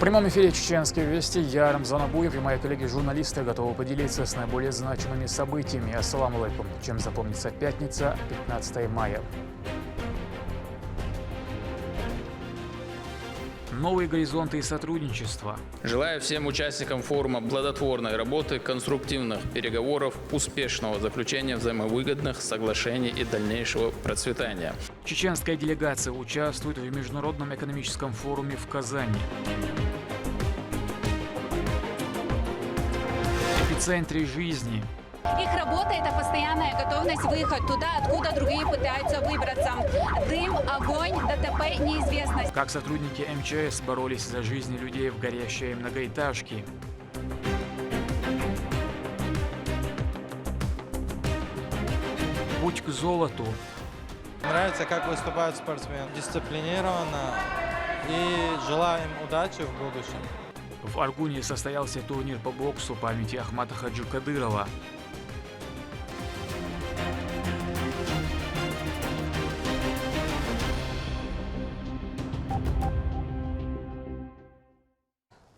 прямом эфире «Чеченские вести». Я Рамзан Абуев и мои коллеги-журналисты готовы поделиться с наиболее значимыми событиями. Ассаламу алейкум. Чем запомнится пятница, 15 мая. Новые горизонты и сотрудничество. Желаю всем участникам форума плодотворной работы, конструктивных переговоров, успешного заключения взаимовыгодных соглашений и дальнейшего процветания. Чеченская делегация участвует в Международном экономическом форуме в Казани. В эпицентре жизни. Их работа – это постоянная готовность выход туда, откуда другие пытаются выбраться. Дым, огонь, ДТП, неизвестность. Как сотрудники МЧС боролись за жизни людей в горящей многоэтажке. Путь к золоту. Нравится, как выступают спортсмены. Дисциплинированно и желаю им удачи в будущем. В Аргуне состоялся турнир по боксу памяти Ахмата Хаджи Кадырова.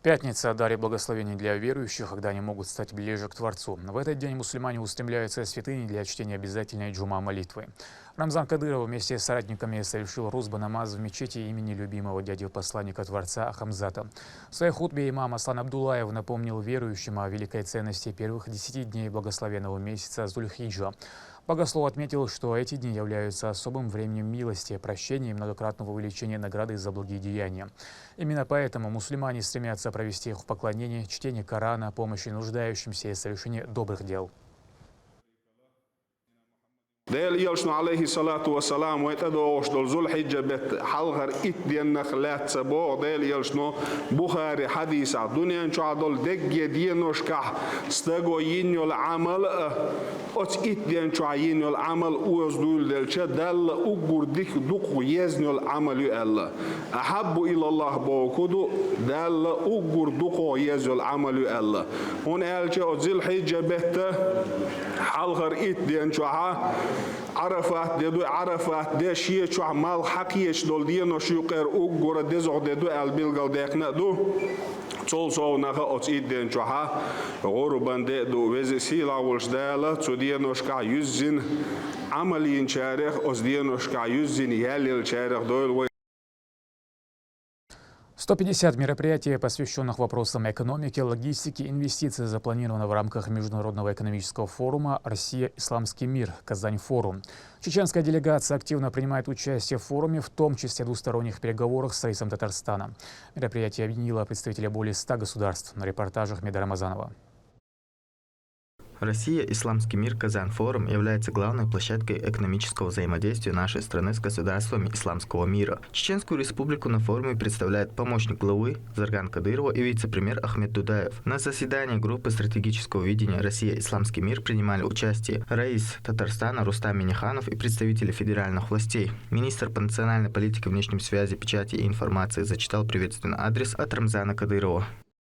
Пятница дарит благословение для верующих, когда они могут стать ближе к Творцу. В этот день мусульмане устремляются в святыни для чтения обязательной джума молитвы. Рамзан Кадыров вместе с соратниками совершил русба намаз в мечети имени любимого дяди посланника Творца Хамзата. В своей хутбе имам Аслан Абдуллаев напомнил верующим о великой ценности первых 10 дней благословенного месяца Зуль-Хиджа. Богослов отметил, что эти дни являются особым временем милости, прощения и многократного увеличения награды за благие деяния. Именно поэтому мусульмане стремятся провести их в поклонении, чтении Корана, помощи нуждающимся и совершении добрых дел. ديل يلشنو عليه الصلاة والسلام ويتدوش دول ذو الحجة بيت حلغر إتدين نخلات سبو ديل يلشنو بخاري حديث الدنيا شو عدول دقية دينوش كح استغو ينيو العمل أتس إتدين شو ينيو العمل ويزدول ديل شا دل أقور ديك دوكو يزنيو العمل يألا أحب إلى الله بوكودو دل أقور دوكو يزنيو العمل يألا هون قال شا ذو الحجة بيت حلغر إتدين شو عرفات دو عرفات ده شيء شو عمل حقيقة دول دينو شو قر أوجورا دزع دو البلغال دهنا دو تول صو نخا أتيد دين شو ها غربان ده دو وزي سيلا والشدالة تو دينو شكا يزين عملين شارخ أس دينو شكا يزين ياليل شارخ دول 150 мероприятий, посвященных вопросам экономики, логистики, инвестиций, запланировано в рамках Международного экономического форума «Россия. Исламский мир. Казань-форум». Чеченская делегация активно принимает участие в форуме, в том числе в двусторонних переговорах с Раисом Татарстана. Мероприятие объединило представителей более 100 государств. На репортажах Меда Рамазанова. Россия. Исламский мир. Казань-форум является главной площадкой экономического взаимодействия нашей страны с государствами исламского мира. Чеченскую республику на форуме представляет помощник главы Зарган Кадырова и вице-премьер Ахмед Дудаев. На заседании группы стратегического видения «Россия. Исламский мир» принимали участие Раис Татарстана Рустам Минниханов и представители федеральных властей. Министр по национальной политике, внешним связи, печати и информации зачитал приветственный адрес от Рамзана Кадырова.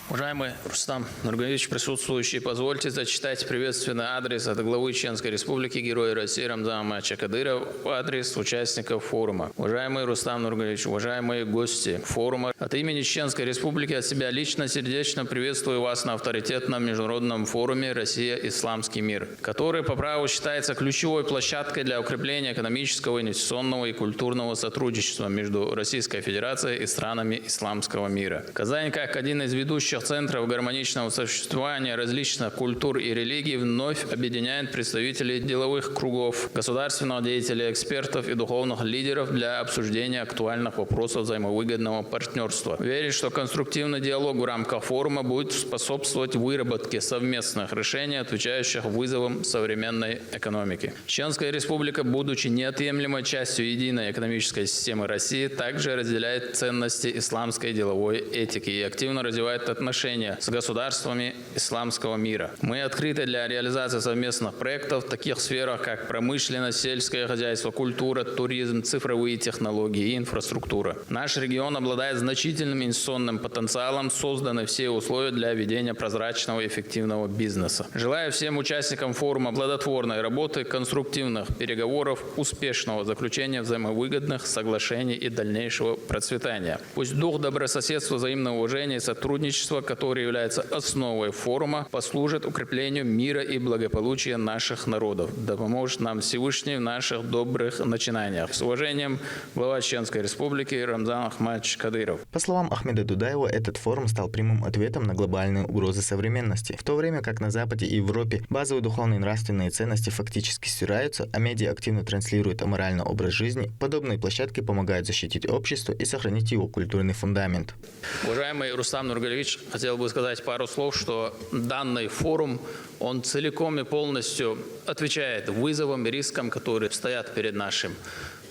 Уважаемый Рустам Нургалевич, присутствующие, позвольте зачитать приветственный адрес от главы Чеченской республики, героя России Рамзана Кадырова в адрес участников форума. Уважаемый Рустам Нургалевич, уважаемые гости форума, от имени Чеченской республики от себя лично сердечно приветствую вас на авторитетном международном форуме «Россия. Исламский мир», который по праву считается ключевой площадкой для укрепления экономического, инвестиционного и культурного сотрудничества между Российской Федерацией и странами исламского мира. Казань, как один из ведущих центров гармоничного существования различных культур и религий, вновь объединяет представителей деловых кругов, государственных деятелей, экспертов и духовных лидеров для обсуждения актуальных вопросов взаимовыгодного партнерства. Верю, что конструктивный диалог в рамках форума будет способствовать выработке совместных решений, отвечающих вызовам современной экономики. Чеченская республика, будучи неотъемлемой частью единой экономической системы России, также разделяет ценности исламской деловой этики и активно развивает отношения отношения с государствами исламского мира. Мы открыты для реализации совместных проектов в таких сферах, как промышленность, сельское хозяйство, культура, туризм, цифровые технологии и инфраструктура. Наш регион обладает значительным инвестиционным потенциалом, созданы все условия для ведения прозрачного и эффективного бизнеса. Желаю всем участникам форума плодотворной работы, конструктивных переговоров, успешного заключения взаимовыгодных соглашений и дальнейшего процветания. Пусть дух добрососедства, взаимного уважения и сотрудничества, который является основой форума, послужит укреплению мира и благополучия наших народов. Да поможет нам Всевышний в наших добрых начинаниях. С уважением, глава Чеченской Республики Рамзан Ахмадович Кадыров. По словам Ахмеда Дудаева, этот форум стал прямым ответом на глобальные угрозы современности. В то время как на Западе и Европе базовые духовные и нравственные ценности фактически стираются, а медиа активно транслируют аморальный образ жизни, подобные площадки помогают защитить общество и сохранить его культурный фундамент. Уважаемый Рустам Нургалевич, хотел бы сказать пару слов, что данный форум, он целиком и полностью отвечает вызовам и рискам, которые стоят перед нашим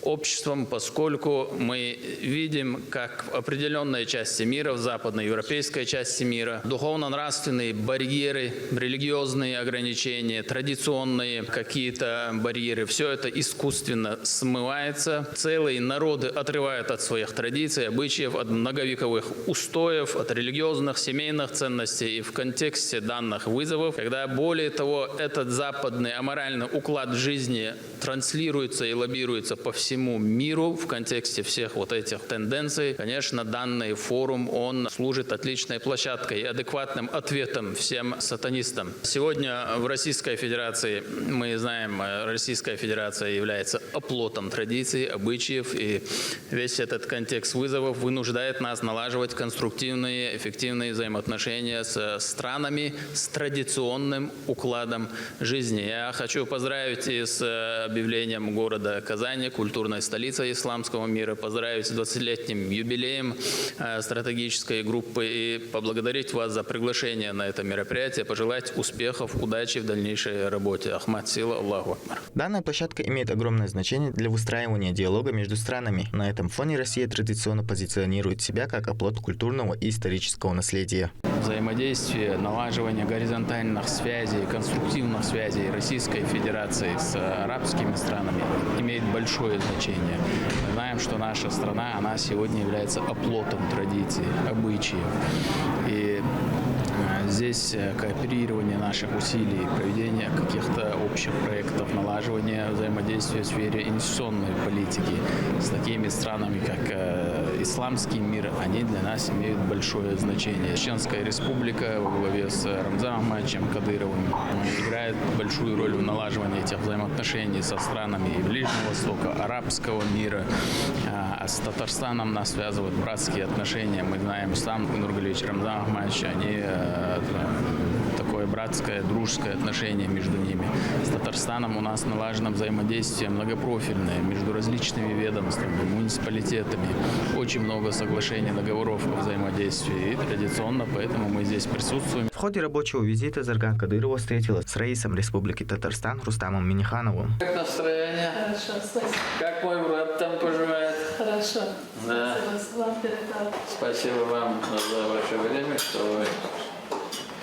обществом, поскольку мы видим, как в определенной части мира, в западноевропейской части мира, духовно-нравственные барьеры, религиозные ограничения, традиционные какие-то барьеры, все это искусственно смывается. Целые народы отрывают от своих традиций, обычаев, от многовековых устоев, от религиозных, семейных ценностей. И в контексте данных вызовов, когда более того, этот западный аморальный уклад жизни транслируется и лоббируется по всему миру в контексте всех вот этих тенденций, конечно, данный форум, он служит отличной площадкой и адекватным ответом всем сатанистам. Сегодня в Российской Федерации, мы знаем, Российская Федерация является оплотом традиций, обычаев, и весь этот контекст вызовов вынуждает нас налаживать конструктивные, эффективные взаимоотношения с странами с традиционным укладом жизни. Я хочу поздравить и с объявлением города Казани культурной столицей исламского мира, поздравить с 20-летним юбилеем стратегической группы и поблагодарить вас за приглашение на это мероприятие, пожелать успехов, удачи в дальнейшей работе. Ахмад Сила, Аллаху Акбар. Данная площадка имеет огромное значение для выстраивания диалога между странами. На этом фоне Россия традиционно позиционирует себя как оплот культурного и исторического наследия. Взаимодействие, налаживание горизонтальных связей, конструктивных связей Российской Федерации с арабскими странами имеет большое значение. Мы знаем, что наша страна, она сегодня является оплотом традиций, обычаев. И здесь кооперирование наших усилий, проведение каких-то общих проектов, налаживание взаимодействия в сфере инвестиционной политики с такими странами, как исламский мир, они для нас имеют большое значение. Чеченская Республика во главе с Рамзаном Ахмадовичем Кадыровым играет большую роль в налаживании этих взаимоотношений со странами и Ближнего Востока, арабского мира. А с Татарстаном нас связывают братские отношения. Мы знаем, Рустам Нургалевич, Рамзан Ахмадович, они такое братское, дружеское отношение между ними. С Татарстаном у нас налажено взаимодействие многопрофильное между различными ведомствами, муниципалитетами. Очень много соглашений, договоров о взаимодействии. И традиционно, поэтому мы здесь присутствуем. В ходе рабочего визита Зарган Кадырова встретилась с раисом Республики Татарстан Рустамом Минихановым. Как настроение? Хорошо, спасибо. Как мой брат там поживает? Хорошо. Да. Вам передал. Спасибо вам за ваше время, что вы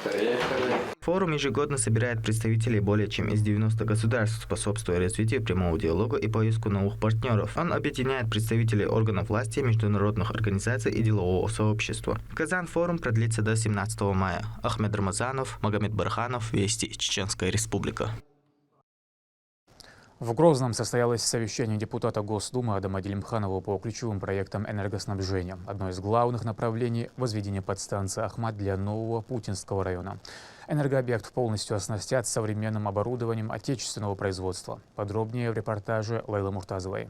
приехали. Форум ежегодно собирает представителей более чем из 90 государств, способствуя развитию прямого диалога и поиску новых партнеров. Он объединяет представителей органов власти, международных организаций и делового сообщества. Казан-форум продлится до 17 мая. Ахмед Рамазанов, Магомед Барханов, Вести, Чеченская Республика. В Грозном состоялось совещание депутата Госдумы Адама Делимханова по ключевым проектам энергоснабжения. Одно из главных направлений – возведение подстанции Ахмад для нового Путинского района. Энергообъект полностью оснастят современным оборудованием отечественного производства. Подробнее в репортаже Лейлы Муртазовой.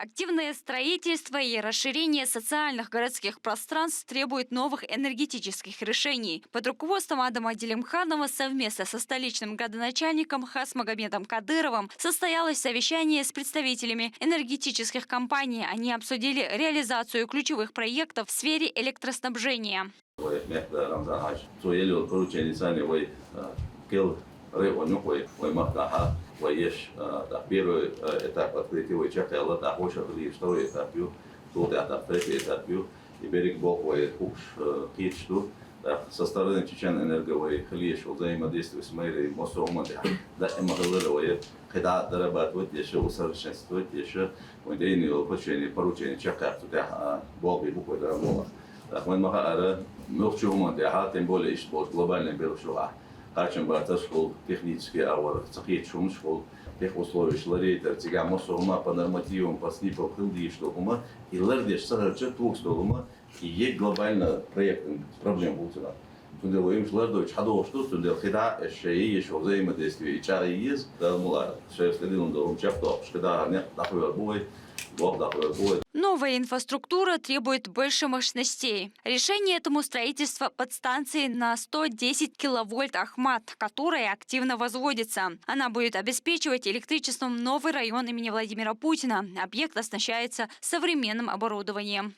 Активное строительство и расширение социальных городских пространств требует новых энергетических решений. Под руководством Адама Делимханова совместно со столичным градоначальником Хасмагомедом Кадыровым состоялось совещание с представителями энергетических компаний. Они обсудили реализацию ключевых проектов в сфере электроснабжения. Первый этап открытия Чакайла, второй этап, третий этап, и берег Бохвой Хукш Кичту. Со стороны Чечен-Энерго взаимодействие с мэрией Мосомады, да, и Махалыровой, когда дорабатывать еще, усовершенствовать еще, модельные поручения Чакарту, да, Бохвой Бухой дорогого. Мы Махара, тем более, что глобальный белшуа. Качем барта школ, технический авар, цахит шум школ, тех условий шларейтер, тяга Мосома по нормативам, по снипам, хилди, что ума, и лердиш сахарча тук, что ума, и есть глобально проект проблем будет. Тунде воим шлардович хадов что тунде хида шеи еще взаимодействие и чары есть, да мула, шеи следил до умчавто, когда нет такой бой, бог такой бой. Новая инфраструктура требует больше мощностей. Решение этому строительство подстанции на 110 киловольт Ахмат, которая активно возводится. Она будет обеспечивать электричеством новый район имени Владимира Путина. Объект оснащается современным оборудованием.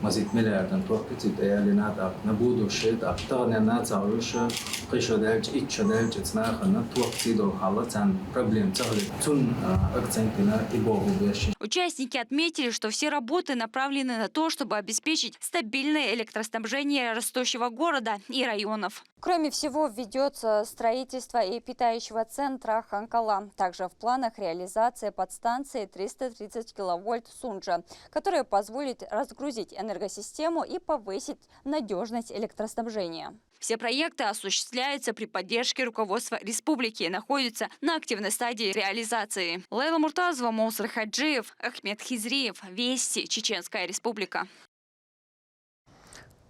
مزيد مليار توقيت الآلينا на будущее тагне на царуша пришедальч и чадальч цнахна توقيت до халатан проблем цали цун акцентина и богу вещи. Участники отметили, что все работы направлены на то, чтобы обеспечить стабильное электроснабжение растущего города и районов. Кроме всего, ведется строительство и питающего центра Ханкала. Также в планах реализация подстанции 330 киловольт Сунджа, которая позволит разгрузить энергосистему и повысить надежность электроснабжения. Все проекты осуществляются при поддержке руководства республики и находятся на активной стадии реализации. Лейла Муртазова, Моусар Хаджиев, Ахмед Хизриев. Вести. Чеченская республика.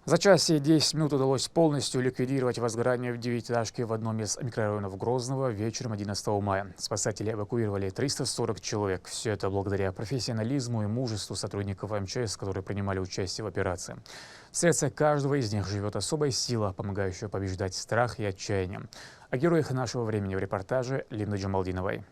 За час и 10 минут удалось полностью ликвидировать возгорание в девятиэтажке в одном из микрорайонов Грозного вечером 11 мая. Спасатели эвакуировали 340 человек. Все это благодаря профессионализму и мужеству сотрудников МЧС, которые принимали участие в операции. В сердце каждого из них живет особая сила, помогающая побеждать страх и отчаяние. О героях нашего времени в репортаже Линды Джамалдиновой.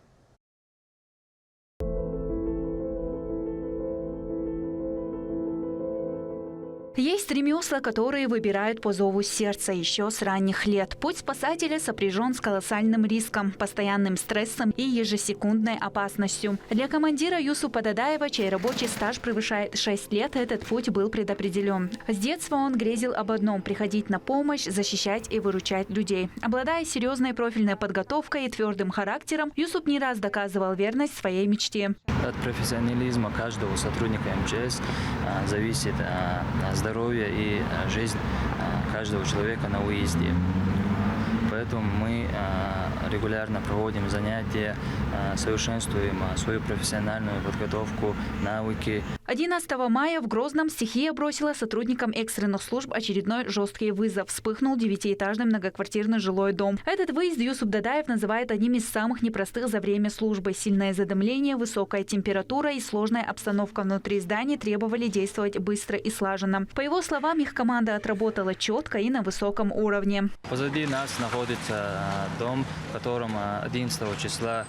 Есть ремесла, которые выбирают по зову сердца еще с ранних лет. Путь спасателя сопряжен с колоссальным риском, постоянным стрессом и ежесекундной опасностью. Для командира Юсупа Дадаева, чей рабочий стаж превышает 6 лет, этот путь был предопределен. С детства он грезил об одном – приходить на помощь, защищать и выручать людей. Обладая серьезной профильной подготовкой и твердым характером, Юсуп не раз доказывал верность своей мечте. От профессионализма каждого сотрудника МЧС зависит здоровье и жизнь каждого человека на выезде. Поэтому мы регулярно проводим занятия, совершенствуем свою профессиональную подготовку, навыки. 11 мая в Грозном стихия бросила сотрудникам экстренных служб очередной жесткий вызов. Вспыхнул девятиэтажный многоквартирный жилой дом. Этот выезд Юсуп Дадаев называет одним из самых непростых за время службы. Сильное задымление, высокая температура и сложная обстановка внутри здания требовали действовать быстро и слаженно. По его словам, их команда отработала четко и на высоком уровне. Позади нас находится дом, в котором 11 числа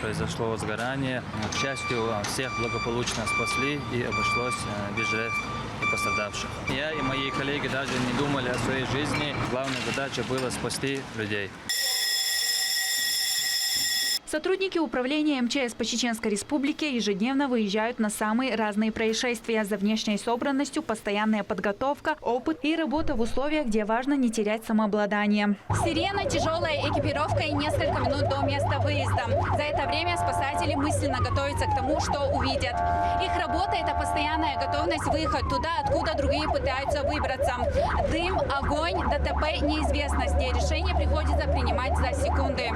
произошло возгорание. К счастью, всех благополучно спасли и обошлось без жертв и пострадавших. Я и мои коллеги даже не думали о своей жизни. Главная задача была спасти людей. Сотрудники управления МЧС по Чеченской Республике ежедневно выезжают на самые разные происшествия. За внешней собранностью постоянная подготовка, опыт и работа в условиях, где важно не терять самообладание. Сирена, тяжелая экипировка и несколько минут до места выезда. За это время спасатели мысленно готовятся к тому, что увидят. Их работа – это постоянная готовность выехать туда, откуда другие пытаются выбраться. Дым, огонь, ДТП, неизвестность, где решение приходится принимать за секунды.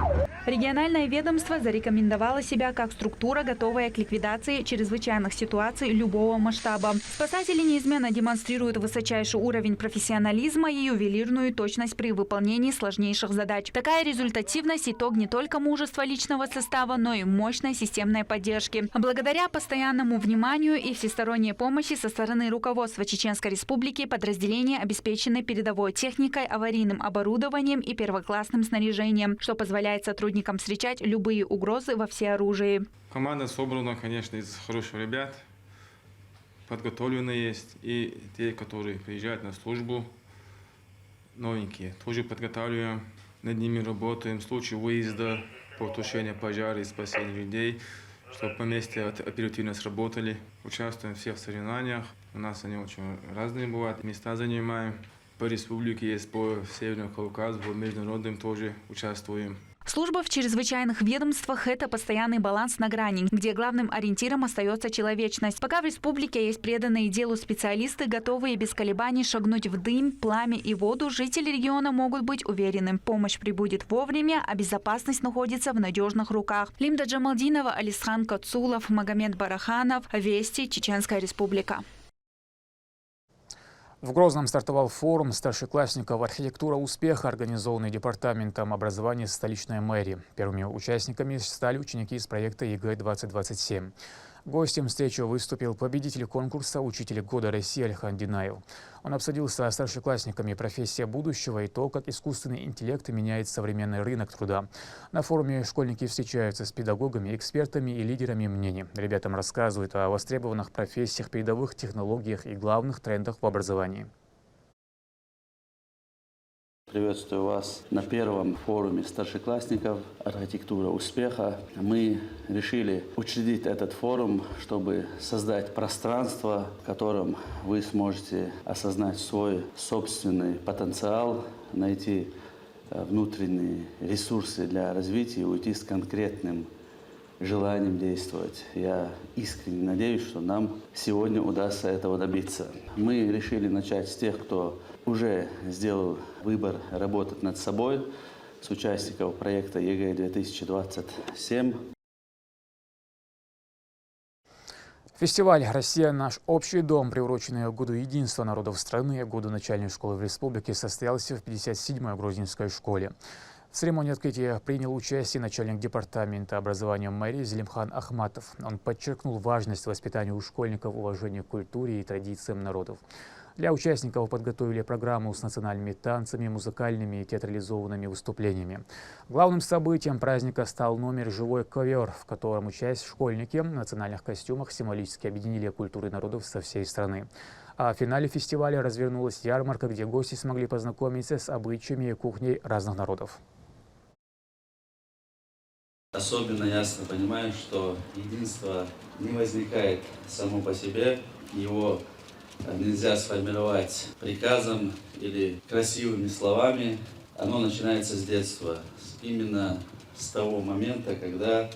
Региональное ведомство зарекомендовало себя как структура, готовая к ликвидации чрезвычайных ситуаций любого масштаба. Спасатели неизменно демонстрируют высочайший уровень профессионализма и ювелирную точность при выполнении сложнейших задач. Такая результативность – итог не только мужества личного состава, но и мощной системной поддержки. Благодаря постоянному вниманию и всесторонней помощи со стороны руководства Чеченской Республики подразделения обеспечены передовой техникой, аварийным оборудованием и первоклассным снаряжением, что позволяет сотрудникам встречать любые угрозы во всеоружии. Команда собрана, конечно, из хороших ребят, подготовленные есть, и те, которые приезжают на службу, новенькие, тоже подготавливаем. над ними работаем. В случае выезда по тушению пожара и спасению людей, чтобы по месте оперативно сработали. Участвуем все в соревнованиях. У нас они очень разные бывают. Места занимаем. По республике есть, по Северному Кавказу, по международным тоже участвуем. Служба в чрезвычайных ведомствах – это постоянный баланс на грани, где главным ориентиром остается человечность. Пока в республике есть преданные делу специалисты, готовые без колебаний шагнуть в дым, пламя и воду, жители региона могут быть уверены. Помощь прибудет вовремя, а безопасность находится в надежных руках. Лимда Джамалдинова, Алисхан Кацулов, Магомед Бараханов. Вести, Чеченская Республика. В Грозном стартовал форум старшеклассников «Архитектура успеха», организованный Департаментом образования столичной мэрии. Первыми участниками стали ученики из проекта ЕГЭ-2027. Гостем встречи выступил победитель конкурса «Учитель года России» Альхан Динаев. Он обсудил со старшеклассниками профессия будущего и то, как искусственный интеллект меняет современный рынок труда. На форуме школьники встречаются с педагогами, экспертами и лидерами мнений. Ребятам рассказывают о востребованных профессиях, передовых технологиях и главных трендах в образовании. Приветствую вас на первом форуме старшеклассников «Архитектура успеха». Мы решили учредить этот форум, чтобы создать пространство, в котором вы сможете осознать свой собственный потенциал, найти внутренние ресурсы для развития и уйти с конкретным желанием действовать. Я искренне надеюсь, что нам сегодня удастся этого добиться. Мы решили начать с тех, кто уже сделал выбор работать над собой, с участников проекта ЕГЭ-2027. Фестиваль «Россия – наш общий дом», приуроченный к Году единства народов страны и Году начальной школы в республике, состоялся в 57-й Грозненской школе. В церемонии открытия принял участие начальник департамента образования мэрии Зелимхан Ахматов. Он подчеркнул важность воспитания у школьников уважения к культуре и традициям народов. Для участников подготовили программу с национальными танцами, музыкальными и театрализованными выступлениями. Главным событием праздника стал номер «Живой ковер», в котором участие школьники в национальных костюмах символически объединили культуры народов со всей страны. А в финале фестиваля развернулась ярмарка, где гости смогли познакомиться с обычаями и кухней разных народов. Особенно ясно понимаю, что единство не возникает само по себе, его нельзя сформировать приказом или красивыми словами. Оно начинается с детства, именно с того момента, когда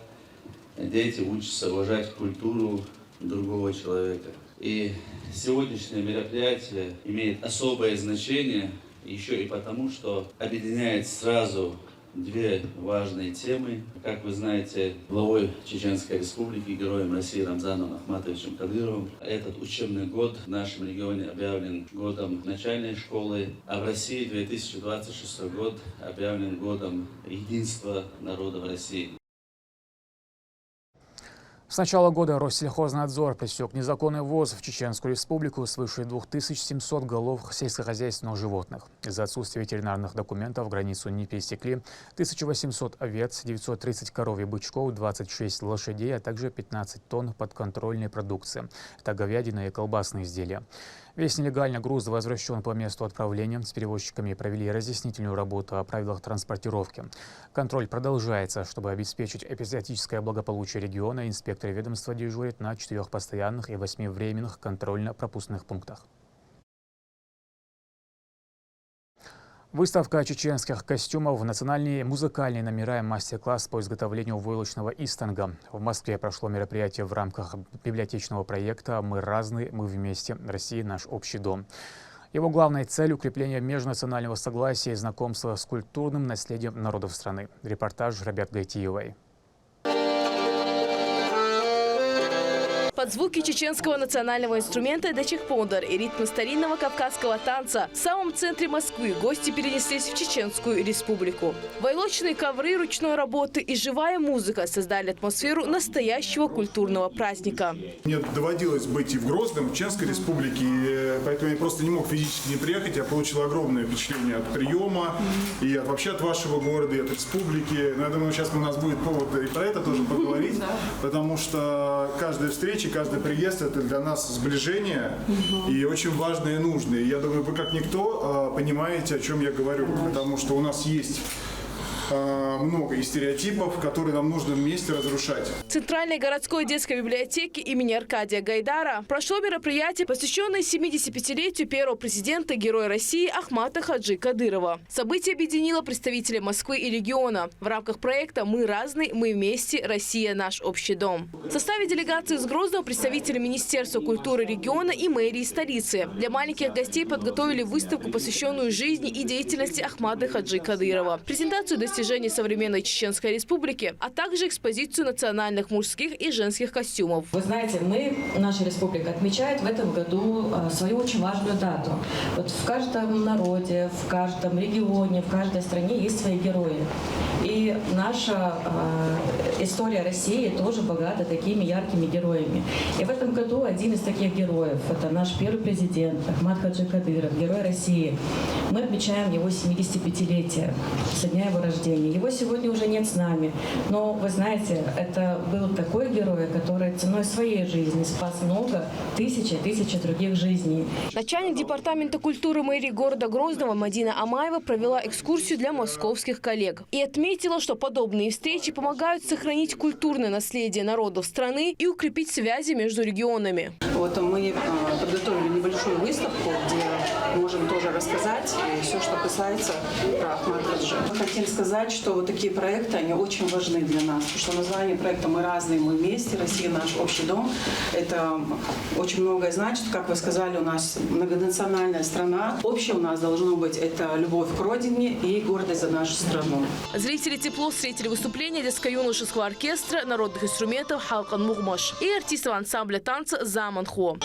дети учатся уважать культуру другого человека. И сегодняшнее мероприятие имеет особое значение еще и потому, что объединяет сразу две важные темы. Как вы знаете, главой Чеченской Республики, героем России Рамзаном Ахматовичем Кадыровым, этот учебный год в нашем регионе объявлен годом начальной школы, а в России 2026 год объявлен годом единства народов России. С начала года Россельхознадзор пресек незаконный ввоз в Чеченскую Республику свыше 2700 голов сельскохозяйственных животных. Из-за отсутствия ветеринарных документов границу не пересекли 1800 овец, 930 коров и бычков, 26 лошадей, а также 15 тонн подконтрольной продукции. Это говядина и колбасные изделия. Весь нелегальный груз возвращен по месту отправления. С перевозчиками провели разъяснительную работу о правилах транспортировки. Контроль продолжается. Чтобы обеспечить эпизодическое благополучие региона, инспекторы ведомства дежурят на 4 постоянных и 8 временных контрольно-пропускных пунктах. Выставка чеченских костюмов, национальные музыкальные номера и мастер-класс по изготовлению войлочного истанга. В Москве прошло мероприятие в рамках библиотечного проекта «Мы разные, мы вместе. Россия – наш общий дом». Его главной целью – укрепление межнационального согласия и знакомства с культурным наследием народов страны. Репортаж Рабят Гайтиевой. Под звуки чеченского национального инструмента дачек-пондер и ритмы старинного кавказского танца в самом центре Москвы гости перенеслись в Чеченскую Республику. Войлочные ковры ручной работы и живая музыка создали атмосферу настоящего культурного праздника. Мне доводилось быть и в Грозном, в Чеченской Республике, поэтому я просто не мог физически не приехать. Я получил огромное впечатление от приема и вообще от вашего города, и от республики. Но я думаю, сейчас у нас будет повод и про это тоже поговорить, потому что каждая встреча, каждый приезд – это для нас сближение и очень важное и нужное. И я думаю, вы как никто понимаете, о чем я говорю, потому что у нас есть много и стереотипов, которые нам нужно вместе разрушать. В Центральной городской детской библиотеке имени Аркадия Гайдара прошло мероприятие, посвященное 75-летию первого президента Героя России Ахмата Хаджи Кадырова. Событие объединило представителей Москвы и региона. В рамках проекта «Мы разные, мы вместе. Россия – наш общий дом». В составе делегации из Грозного представители Министерства культуры региона и мэрии столицы. Для маленьких гостей подготовили выставку, посвященную жизни и деятельности Ахмата Хаджи Кадырова, презентацию достижений современной Чеченской Республики, а также экспозицию национальных мужских и женских костюмов. Вы знаете, наша республика отмечает в этом году свою очень важную дату. Вот в каждом народе, в каждом регионе, в каждой стране есть свои герои. И наша история России тоже богата такими яркими героями. И в этом году один из таких героев – это наш первый президент Ахмат Хаджи Кадыров, герой России. Мы отмечаем его 75-летие со дня его рождения. Его сегодня уже нет с нами. Но, вы знаете, это был такой герой, который ценой своей жизни спас много, тысячи других жизней. Начальник департамента культуры мэрии города Грозного Мадина Амаева провела экскурсию для московских коллег и отметила, что подобные встречи помогают сохранить культурное наследие народов страны и укрепить связи между регионами. Вот мы подготовили небольшую выставку, где можем тоже рассказать все, что касается про Ахмата Хаджи. Хотим сказать, что вот такие проекты, они очень важны для нас, потому что название проекта «Мы разные, мы вместе. Россия – наш общий дом». Это очень многое значит. Как вы сказали, у нас многонациональная страна. Общее у нас должно быть – это любовь к родине и гордость за нашу страну. Зрители тепло встретили выступления детско-юношеского оркестра, народных инструментов «Халкан Мухмаш» и артистов ансамбля танца «Заманхо».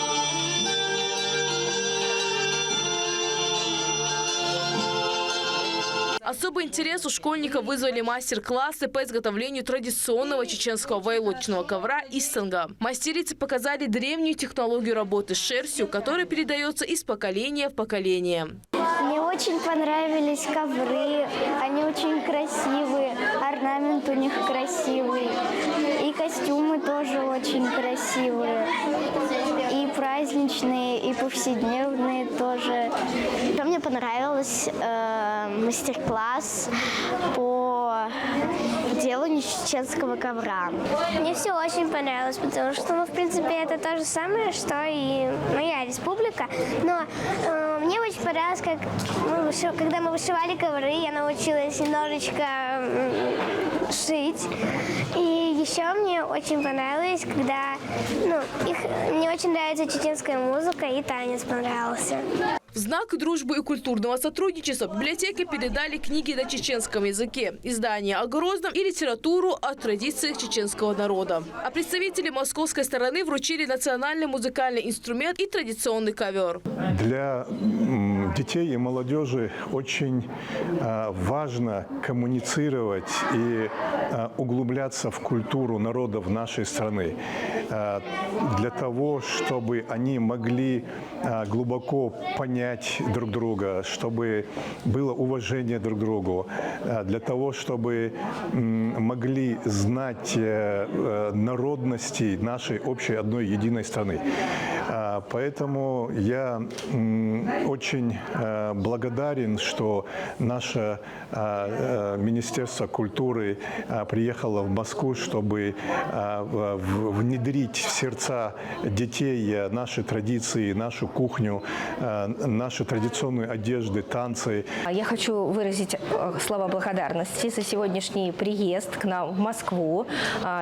Особый интерес у школьников вызвали мастер-классы по изготовлению традиционного чеченского войлочного ковра «Истанга». Мастерицы показали древнюю технологию работы с шерстью, которая передается из поколения в поколение. Мне очень понравились ковры, они очень красивые, орнамент у них красивый, и костюмы тоже очень красивые, и праздничные, и повседневные тоже. Мне понравился мастер-класс по деланию чеченского ковра. Мне все очень понравилось, потому что, в принципе, это то же самое, что и моя республика, но мне очень понравилось, когда мы вышивали ковры, я научилась немножечко шить. И еще мне очень понравилось, когда мне очень нравится чеченская музыка, и танец понравился. В знак дружбы и культурного сотрудничества библиотеки передали книги на чеченском языке, издания о Грозном и литературу о традициях чеченского народа. А представители московской стороны вручили национальный музыкальный инструмент и традиционный ковер. Для детей и молодежи очень важно коммуницировать и углубляться в культуру народов нашей страны. Для того, чтобы они могли глубоко понять друг друга, чтобы было уважение друг к другу, для того, чтобы могли знать народности нашей общей одной единой страны. Поэтому я очень благодарен, что наше Министерство культуры приехало в Москву, чтобы внедрить в сердца детей наши традиции, нашу кухню, наши традиционные одежды, танцы. Я хочу выразить слова благодарности за сегодняшний приезд к нам в Москву,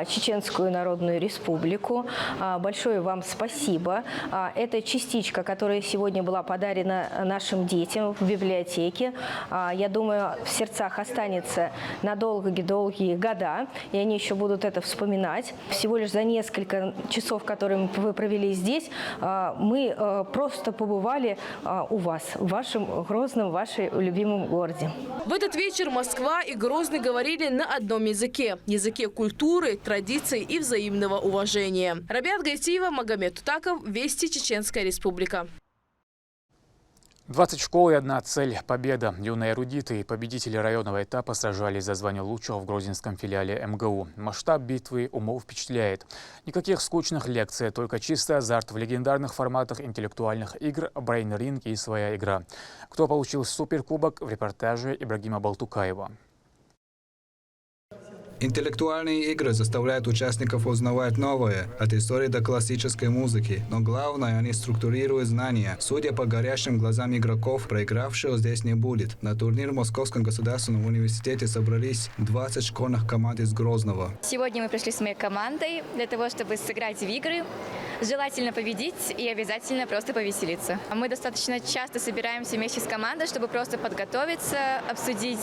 Чеченскую Народную Республику. Большое вам спасибо. Это частичка, которая сегодня была подарена нашим детям в библиотеке. Я думаю, в сердцах останется на долгие года, и они еще будут это вспоминать. Всего лишь за несколько часов, которые вы провели здесь, мы просто побывали у вас, в вашем Грозном, в вашей любимом городе. В этот вечер Москва и Грозный говорили на одном языке – языке культуры, традиций и взаимного уважения. Рабиат Гайтиева, Магомед Тутаков, Вести, Чеченская Республика. 20 школ и одна цель – победа. Юные эрудиты и победители районного этапа сражались за звание лучшего в грозненском филиале МГУ. Масштаб битвы умов впечатляет. Никаких скучных лекций, только чистый азарт в легендарных форматах интеллектуальных игр, брейн-ринг и своя игра. Кто получил суперкубок, в репортаже Ибрагима Балтукаева. Интеллектуальные игры заставляют участников узнавать новое, от истории до классической музыки. Но главное, они структурируют знания. Судя по горящим глазам игроков, проигравшего здесь не будет. На турнир в Московском государственном университете собрались 20 школьных команд из Грозного. Сегодня мы пришли с моей командой для того, чтобы сыграть в игры. Желательно победить и обязательно просто повеселиться. Мы достаточно часто собираемся вместе с командой, чтобы просто подготовиться, обсудить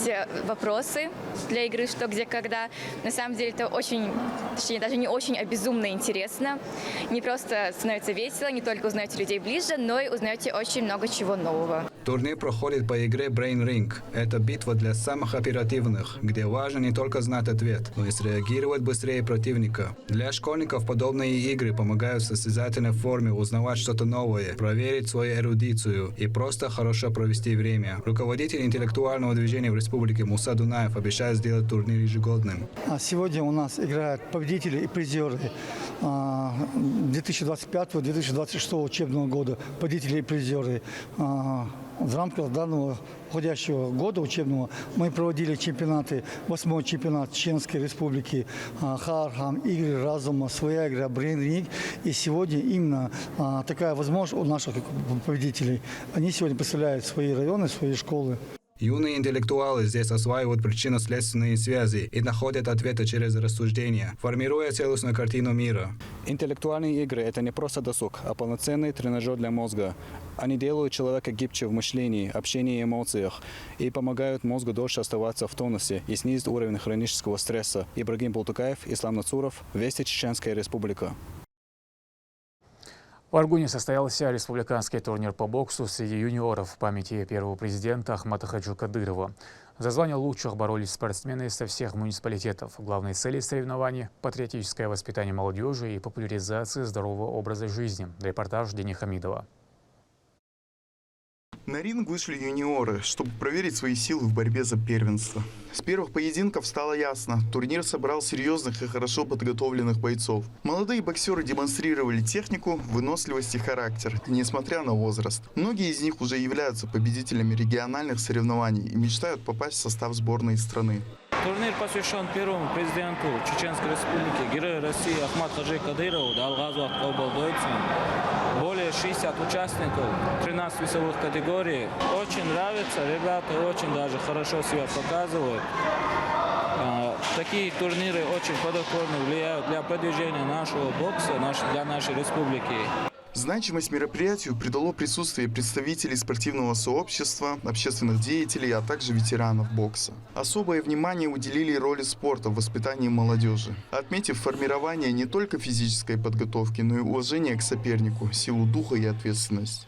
вопросы для игры «Что, где, когда». На самом деле это очень, точнее даже не очень, а безумно интересно. Не просто становится весело, не только узнаете людей ближе, но и узнаете очень много чего нового. Турнир проходит по игре Brain Ring. Это битва для самых оперативных, где важно не только знать ответ, но и среагировать быстрее противника. Для школьников подобные игры помогают в состязательной форме узнавать что-то новое, проверить свою эрудицию и просто хорошо провести время. Руководитель интеллектуального движения в республике Муса Дунаев обещает сделать турнир ежегодным. Сегодня у нас играют победители и призеры 2025-2026 учебного года, победители и призеры. В рамках данного уходящего года учебного мы проводили чемпионаты, 8-й чемпионат Чеченской Республики, Хархам, игры разума, своя игра, Brain Ring. И сегодня именно такая возможность у наших победителей. Они сегодня представляют свои районы, свои школы. Юные интеллектуалы здесь осваивают причинно-следственные связи и находят ответы через рассуждения, формируя целостную картину мира. Интеллектуальные игры – это не просто досуг, а полноценный тренажер для мозга. Они делают человека гибче в мышлении, общении и эмоциях и помогают мозгу дольше оставаться в тонусе и снизить уровень хронического стресса. Ибрагим Бултукаев, Ислам Нацуров, Вести Чеченская Республика. В Аргуне состоялся республиканский турнир по боксу среди юниоров в памяти первого президента Ахмата Хаджи Кадырова. За звание лучших боролись спортсмены со всех муниципалитетов. Главной целью соревнований – патриотическое воспитание молодежи и популяризация здорового образа жизни. Репортаж Дени Хамидова. На ринг вышли юниоры, чтобы проверить свои силы в борьбе за первенство. С первых поединков стало ясно – турнир собрал серьезных и хорошо подготовленных бойцов. Молодые боксеры демонстрировали технику, выносливость и характер, несмотря на возраст. Многие из них уже являются победителями региональных соревнований и мечтают попасть в состав сборной страны. Турнир посвящен первому президенту Чеченской Республики, Герою России Ахмату Хаджи Кадырову, Далгазу Атқабылдойцу. Более 60 участников, 13 весовых категорий. Очень нравится, ребята очень даже хорошо себя показывают. Такие турниры очень плодотворно влияют для продвижения нашего бокса, для нашей республики. Значимость мероприятию придало присутствие представителей спортивного сообщества, общественных деятелей, а также ветеранов бокса. Особое внимание уделили роли спорта в воспитании молодежи, отметив формирование не только физической подготовки, но и уважение к сопернику, силу духа и ответственность.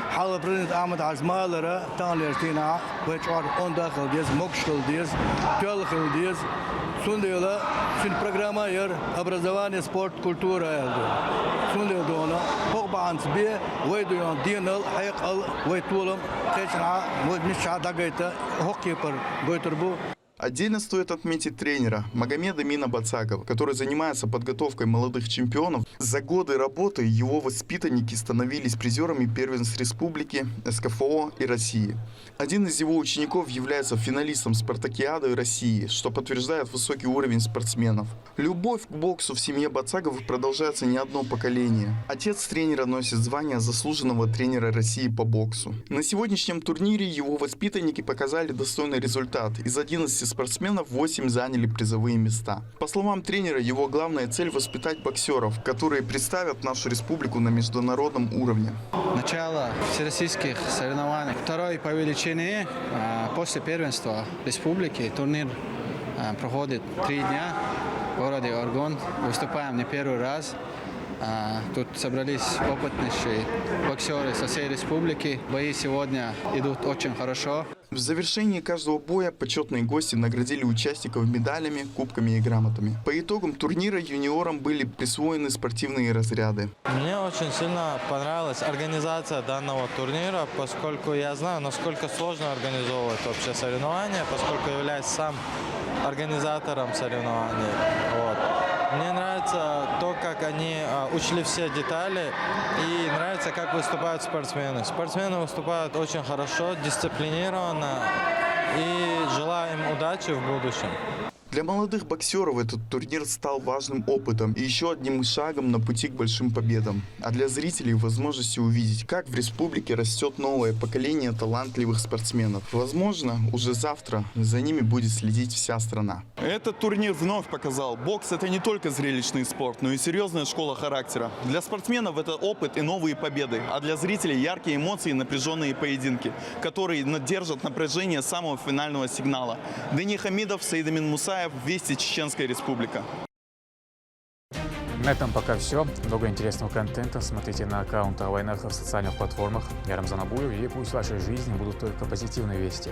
حاول برنت أحمد عزمالرة تاني ارتينا ويشعر أون داخل ديز مقشل ديز تالخل ديز سنديلا سن برنامير образование спорт культура элду سنديلا هوبانس بيه ويدويان دينال حيقل ويتولم تشنا مش دقيقة هوكيبر بيتربو. Отдельно стоит отметить тренера Магомеда Мина Бацагова, который занимается подготовкой молодых чемпионов. За годы работы его воспитанники становились призерами первенств республики, СКФО и России. Один из его учеников является финалистом Спартакиады России, что подтверждает высокий уровень спортсменов. Любовь к боксу в семье Бацаговых продолжается не одно поколение. Отец тренера носит звание заслуженного тренера России по боксу. На сегодняшнем турнире его воспитанники показали достойный результат. Из 11 спортсменов 8 заняли призовые места. По словам тренера, его главная цель – воспитать боксеров, которые представят нашу республику на международном уровне. Начало всероссийских соревнований. Второй по величине после первенства республики. Турнир проходит 3 дня в городе Аргун. Выступаем не первый раз. Тут собрались опытнейшие боксеры со всей республики. Бои сегодня идут очень хорошо. В завершении каждого боя почетные гости наградили участников медалями, кубками и грамотами. По итогам турнира юниорам были присвоены спортивные разряды. Мне очень сильно понравилась организация данного турнира, поскольку я знаю, насколько сложно организовывать вообще соревнования, поскольку являюсь сам организатором соревнований. Мне нравится нравится то, как они учли все детали, и нравится, как выступают спортсмены. Спортсмены выступают очень хорошо, дисциплинированно, и желаю им удачи в будущем. Для молодых боксеров этот турнир стал важным опытом и еще одним шагом на пути к большим победам. А для зрителей возможностью увидеть, как в республике растет новое поколение талантливых спортсменов. Возможно, уже завтра за ними будет следить вся страна. Этот турнир вновь показал, бокс – это не только зрелищный спорт, но и серьезная школа характера. Для спортсменов это опыт и новые победы, а для зрителей яркие эмоции и напряженные поединки, которые держат напряжение самого финального сигнала. Дени Хамидов, Саидамин Мусаев, Вести, Чеченская Республика. На этом пока все. Много интересного контента смотрите на аккаунте о войнах в социальных платформах. Я Рамзан Абуев, и пусть в вашей жизни будут только позитивные вести.